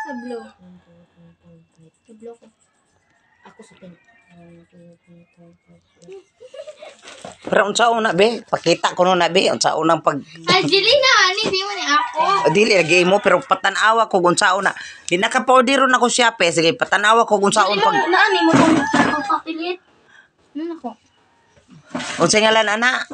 Sa blue. Sa blue ko. Ako sa pink. Pero unsa una be? Pakita ko no na be unsa unang pag Angelina, ani di man ni ako. dili lagi mo pero patanawa ko unsa una. Di naka-powder na ko siya pe. Sige patanawa ko unsa un pag Naani mo tong papilit. Ano ko? unsa ngalan ana?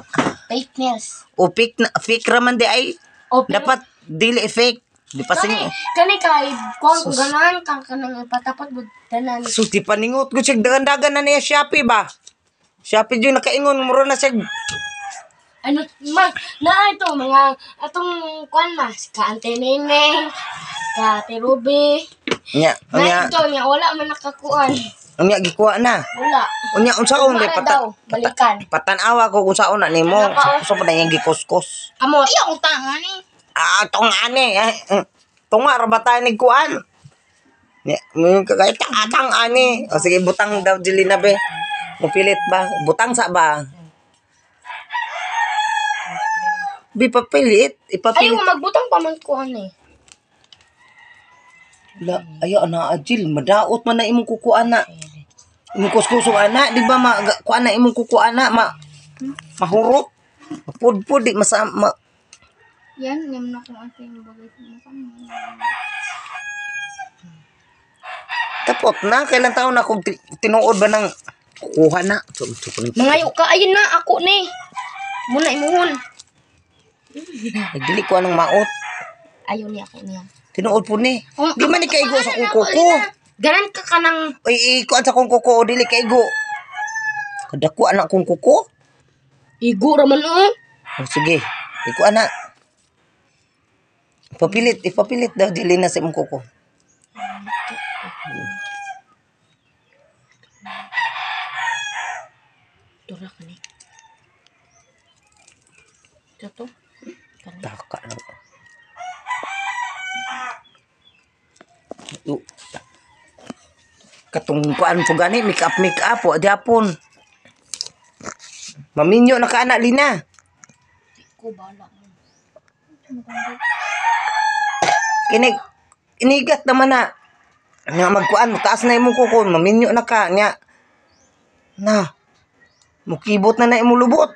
Fake nails. O fake raman di ay O, pero- dapat dili fake. Di pa sing Kani kay kuan ko ganan kang kanang patapat gud tanan. sus di paningot ko siya dagan-dagan na niya Shopee ba? Shopee jud nakaingon muro na siya Ano man na ito mga atong kuan mas ka Ante Neneng, ka Ate Ruby. nya Na ito niya wala man nakakuan. unya gikuha na. Wala. Unya unsaon Wala de daw, balikan. patanawa ko kung saon na nimo. Ano pa, oh? So pa na yang gikuskus. Amo. Ayaw ko tanga ni. Tong ani tunga ra ba tayo ni kuan? Nya kay atang ani. O sige butang daw dili na be. Mupilit ba? Butang sa ba? Bi papilit, Ayaw ipapilit. magbutang pa man kuan eh. La, ayo na ajil, madaot man na imong kukuan na. Imong kuskusong ana, di ba kuan na imong kukuan na mahurot. Pud-pud di masama. Yan, yung na kung ate yung bagay sa mukha mo. Tapot na, kailan taon na kung tinuod ba ng kukuha na. Mangayo ka ayun na ako ni. Muna imuhon. Dili ko anong maot. Ayaw ni ako niya. Tinuod po ni. Oh, Di man ni kaigo sa kung ako, kuko. Ganan ka kanang Uy, kuan sa kung kuko, dili kaigo. Kadako anak kung kuko. igo raman oh. Oh, sige, iko ana. Ipapilit daw, dili na sa imong kuko. Dura ka ni. Ito. Taka na. Katong kuan po gani, make up po, Japon. Maminyo na ka anak, Lina. Ko bala mo. Inigat naman na. Nga magkuan, taas na imong kukon, maminyo na ka. Nga, na, mukibot na imong lubot.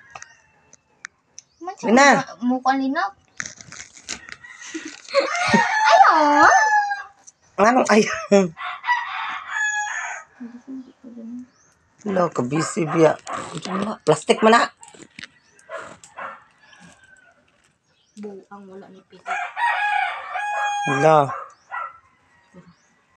Lina. Mukha linap. Ayaw. Anong ay? Wala, kabisi biya. Plastic man na. Buang wala ni pito. Wala.